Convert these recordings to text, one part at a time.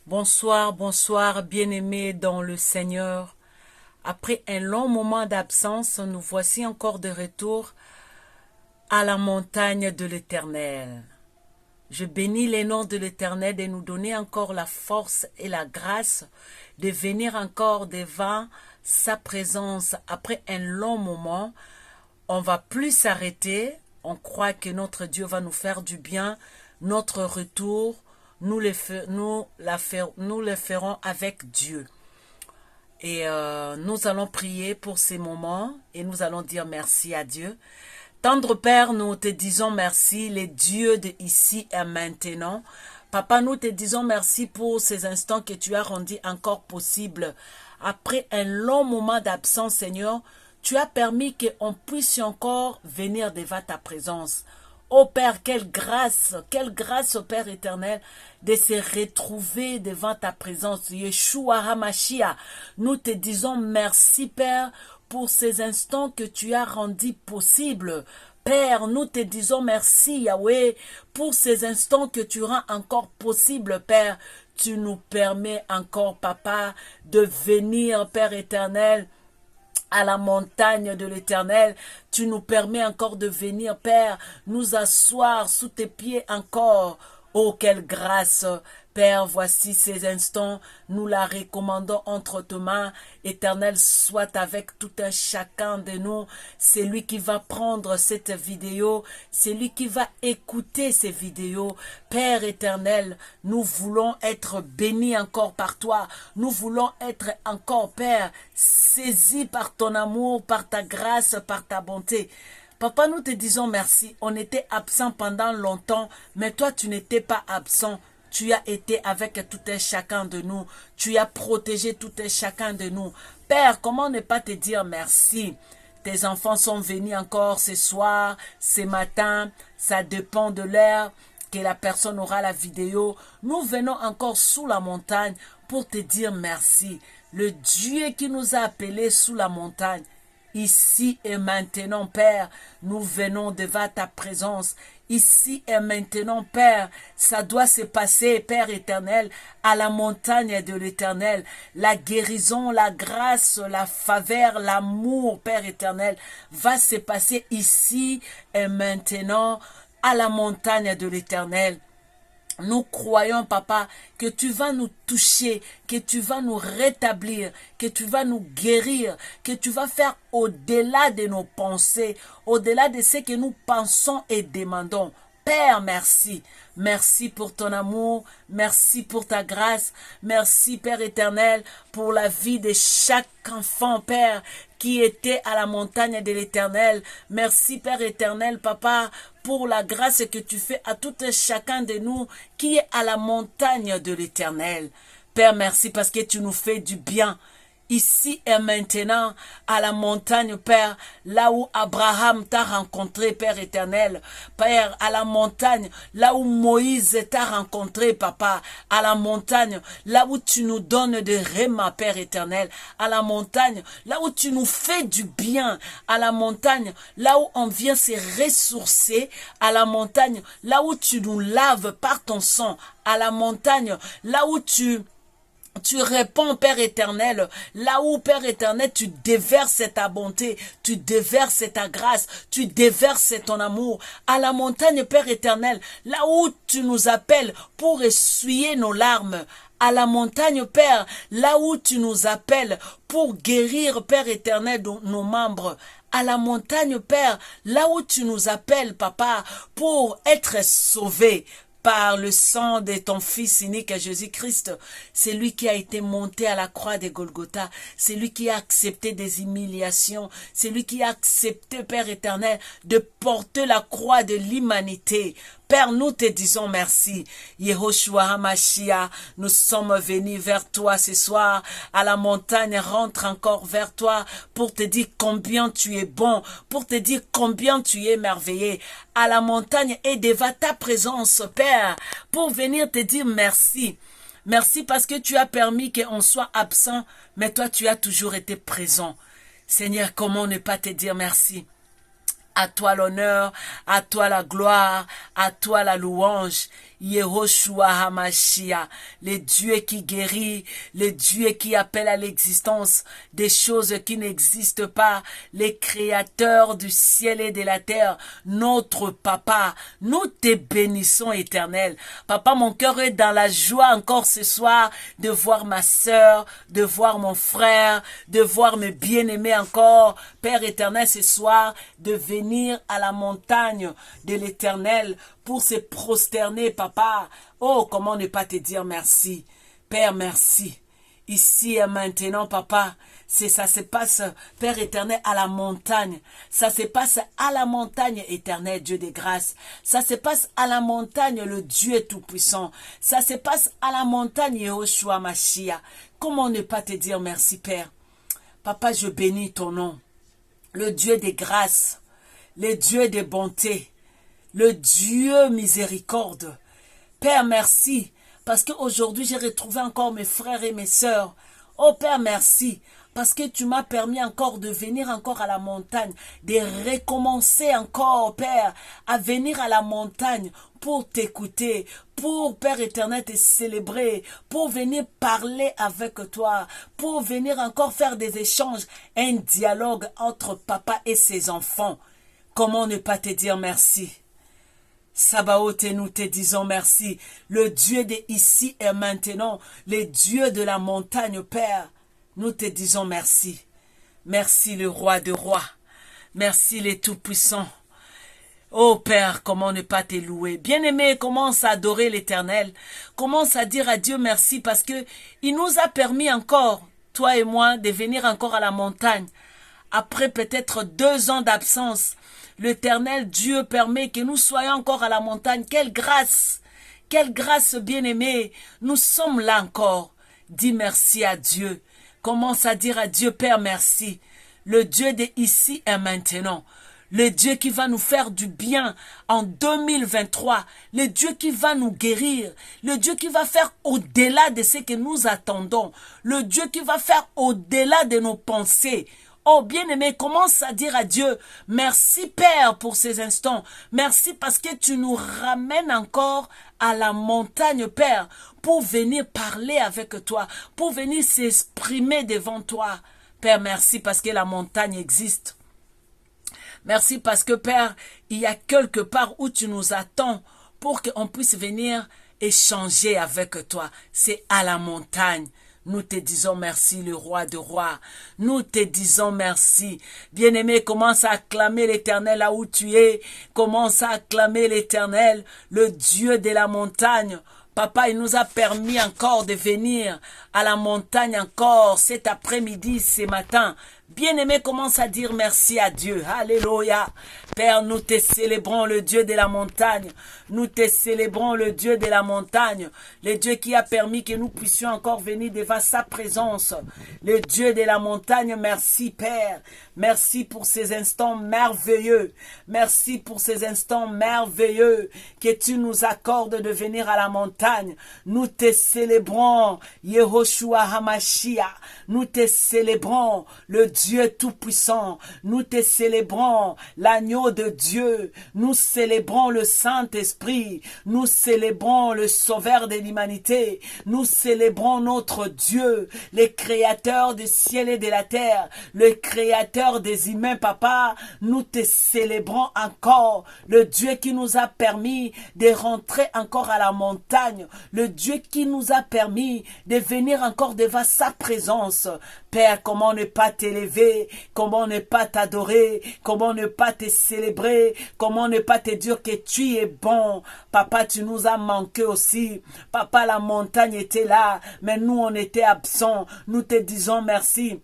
Bonsoir, bonsoir, bien-aimés dans le Seigneur. Après un long moment d'absence, nous voici encore de retour à la montagne de l'Éternel. Je bénis les noms de l'Éternel de nous donner encore la force et la grâce de venir encore devant sa présence après un long moment. On va plus s'arrêter. On croit que notre Dieu va nous faire du bien. Notre retour, nous le ferons avec Dieu. Et nous allons prier pour ces moments et nous allons dire merci à Dieu. Tendre Père, nous te disons merci, les dieux de ici et maintenant. Papa, nous te disons merci pour ces instants que tu as rendus encore possibles. Après un long moment d'absence, Seigneur, tu as permis qu'on puisse encore venir devant ta présence. Oh Père, quelle grâce, oh Père éternel, de se retrouver devant ta présence. Yeshua HaMashiach, nous te disons merci Père pour ces instants que tu as rendus possibles. Père, nous te disons merci Yahweh pour ces instants que tu rends encore possibles Père. Tu nous permets encore Papa de venir Père éternel à la montagne de l'Éternel. Tu nous permets encore de venir, Père, nous asseoir sous tes pieds encore. Oh, quelle grâce! Père, voici ces instants, nous la recommandons entre tes mains. Éternel, soit avec tout un chacun de nous. C'est lui qui va prendre cette vidéo, c'est lui qui va écouter ces vidéos. Père éternel, nous voulons être bénis encore par toi. Nous voulons être encore, Père, saisis par ton amour, par ta grâce, par ta bonté. Papa, nous te disons merci. On était absent pendant longtemps, mais toi, tu n'étais pas absent. Tu as été avec tout un chacun de nous. Tu as protégé tout un chacun de nous. Père, comment ne pas te dire merci? Tes enfants sont venus encore ce soir, ce matin. Ça dépend de l'heure que la personne aura la vidéo. Nous venons encore sous la montagne pour te dire merci. Le Dieu qui nous a appelés sous la montagne. Ici et maintenant, Père, nous venons devant ta présence. Ici et maintenant, Père, ça doit se passer, Père éternel, à la montagne de l'Éternel. La guérison, la grâce, la faveur, l'amour, Père éternel, va se passer ici et maintenant à la montagne de l'Éternel. Nous croyons, Papa, que tu vas nous toucher, que tu vas nous rétablir, que tu vas nous guérir, que tu vas faire au-delà de nos pensées, au-delà de ce que nous pensons et demandons. Père, merci. Merci pour ton amour. Merci pour ta grâce. Merci, Père éternel, pour la vie de chaque enfant, Père, qui était à la montagne de l'Éternel. Merci, Père éternel, Papa, pour la grâce que tu fais à tout un chacun de nous qui est à la montagne de l'Éternel. Père, merci parce que tu nous fais du bien. Ici et maintenant, à la montagne, Père, là où Abraham t'a rencontré, Père éternel. Père, à la montagne, là où Moïse t'a rencontré, Papa. À la montagne, là où tu nous donnes des rémas, Père éternel. À la montagne, là où tu nous fais du bien. À la montagne, là où on vient se ressourcer. À la montagne, là où tu nous laves par ton sang. À la montagne, là où tu réponds, Père éternel, là où, Père éternel, tu déverses ta bonté, tu déverses ta grâce, tu déverses ton amour. À la montagne, Père éternel, là où tu nous appelles pour essuyer nos larmes. À la montagne, Père, là où tu nous appelles pour guérir, Père éternel, nos membres. À la montagne, Père, là où tu nous appelles, Papa, pour être sauvés. Par le sang de ton Fils unique Jésus-Christ. C'est lui qui a été monté à la croix de Golgotha. C'est lui qui a accepté des humiliations. C'est lui qui a accepté, Père éternel, de porter la croix de l'humanité. Père, nous te disons merci. Yehoshua HaMashiach, nous sommes venus vers toi ce soir. À la montagne, rentre encore vers toi pour te dire combien tu es bon, pour te dire combien tu es merveilleux. À la montagne et devant ta présence, Père, pour venir te dire merci. Merci parce que tu as permis qu'on soit absent, mais toi tu as toujours été présent. Seigneur, comment ne pas te dire merci? À toi l'honneur, à toi la gloire, à toi la louange. Yehoshua Hamashiach, le Dieu qui guérit, le Dieu qui appelle à l'existence des choses qui n'existent pas, les créateurs du ciel et de la terre, notre Papa, nous te bénissons éternel. Papa, mon cœur est dans la joie encore ce soir de voir ma sœur, de voir mon frère, de voir mes bien-aimés encore, Père éternel, ce soir, de venir à la montagne de l'éternel pour se prosterner, Papa. Oh, comment ne pas te dire merci. Père, merci. Ici et maintenant, Papa, ça se passe, Père éternel, à la montagne. Ça se passe à la montagne, éternel, Dieu des grâces. Ça se passe à la montagne, le Dieu tout-puissant. Ça se passe à la montagne, Yehoshua Mashiach. Comment ne pas te dire merci, Père? Papa, je bénis ton nom. Le Dieu des grâces, le Dieu des bontés, le Dieu miséricorde. Père, merci, parce qu'aujourd'hui, j'ai retrouvé encore mes frères et mes sœurs. Oh Père, merci, parce que tu m'as permis encore de venir encore à la montagne, de recommencer encore, Père, à venir à la montagne pour t'écouter, pour, Père éternel, te célébrer, pour venir parler avec toi, pour venir encore faire des échanges, un dialogue entre papa et ses enfants. Comment ne pas te dire merci? Sabaoth, et nous te disons merci, le Dieu de ici et maintenant, le Dieu de la montagne, Père, nous te disons merci. Merci le roi de rois, merci le tout-puissant. Oh Père, comment ne pas te louer? Bien-aimé, commence à adorer l'Éternel, commence à dire à Dieu merci parce que il nous a permis encore, toi et moi, de venir encore à la montagne. Après peut-être 2 ans d'absence, l'Éternel Dieu permet que nous soyons encore à la montagne. Quelle grâce bien-aimé, nous sommes là encore. Dis merci à Dieu. Commence à dire à Dieu, Père, merci. Le Dieu de ici et maintenant. Le Dieu qui va nous faire du bien en 2023. Le Dieu qui va nous guérir. Le Dieu qui va faire au-delà de ce que nous attendons. Le Dieu qui va faire au-delà de nos pensées. Oh bien-aimé, commence à dire à Dieu, merci Père pour ces instants. Merci parce que tu nous ramènes encore à la montagne, Père, pour venir parler avec toi, pour venir s'exprimer devant toi. Père, merci parce que la montagne existe. Merci parce que, Père, il y a quelque part où tu nous attends pour qu'on puisse venir échanger avec toi. C'est à la montagne. Nous te disons merci, le roi de rois. Nous te disons merci. Bien-aimé, commence à acclamer l'Éternel là où tu es. Commence à acclamer l'Éternel, le Dieu de la montagne. Papa, il nous a permis encore de venir à la montagne encore cet après-midi, ce matin. Bien-aimé, commence à dire merci à Dieu. Alléluia. Père, nous te célébrons le Dieu de la montagne. Nous te célébrons le Dieu de la montagne. Le Dieu qui a permis que nous puissions encore venir devant sa présence. Le Dieu de la montagne, merci Père. Merci pour ces instants merveilleux. Merci pour ces instants merveilleux que tu nous accordes de venir à la montagne. Nous te célébrons, Yehoshua Hamashiach. Nous te célébrons, le Dieu tout-puissant. Nous te célébrons, l'agneau de Dieu. Nous célébrons le Saint-Esprit. Nous célébrons le Sauveur de l'humanité. Nous célébrons notre Dieu, le Créateur du ciel et de la terre, le Créateur des humains, Papa. Nous te célébrons encore, le Dieu qui nous a permis de rentrer encore à la montagne, le Dieu qui nous a permis de venir encore devant sa présence. Père, comment ne pas t'élever, comment ne pas t'adorer, comment ne pas te célébrer, comment ne pas te dire que tu es bon. Papa, tu nous as manqué aussi. Papa, la montagne était là, mais nous, on était absents. Nous te disons merci.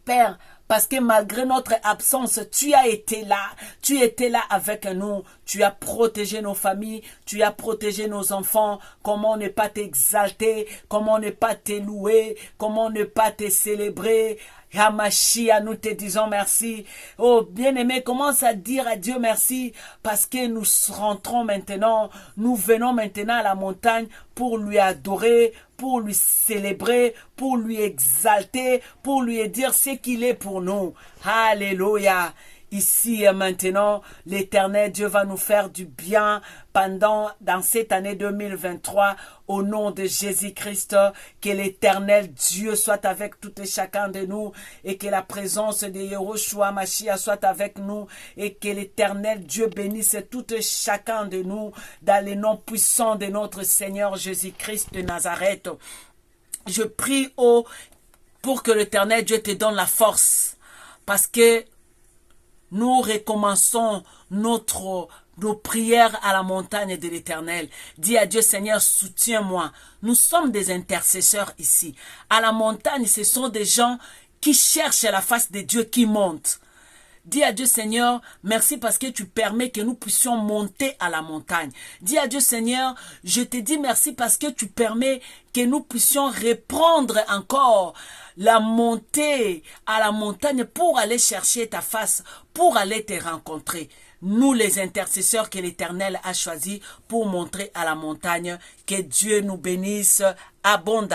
Père, parce que malgré notre absence, tu as été là. Tu étais là avec nous. Tu as protégé nos familles. Tu as protégé nos enfants. Comment ne pas t'exalter? Comment ne pas te louer? Comment ne pas te célébrer? Hamashiach, nous te disons merci. Oh, bien-aimé, commence à dire à Dieu merci parce que nous rentrons maintenant, nous venons maintenant à la montagne pour lui adorer, pour lui célébrer, pour lui exalter, pour lui dire ce qu'il est pour nous. Alléluia. ici et maintenant. L'Éternel Dieu va nous faire du bien dans cette année 2023 au nom de Jésus-Christ. Que l'Éternel Dieu soit avec tout et chacun de nous et que la présence de Yahushua Mashiach soit avec nous et que l'Éternel Dieu bénisse tout et chacun de nous dans les noms puissants de notre Seigneur Jésus-Christ de Nazareth. Je prie pour que l'Éternel Dieu te donne la force parce que nous recommençons nos prières à la montagne de l'Éternel. Dis à Dieu, Seigneur, soutiens-moi. Nous sommes des intercesseurs ici. À la montagne, ce sont des gens qui cherchent la face de Dieu qui montent. Dis à Dieu, Seigneur, merci parce que tu permets que nous puissions monter à la montagne. Dis à Dieu, Seigneur, je te dis merci parce que tu permets que nous puissions reprendre encore la montée à la montagne pour aller chercher ta face, pour aller te rencontrer. Nous, les intercesseurs que l'Éternel a choisis pour montrer à la montagne, que Dieu nous bénisse abondamment.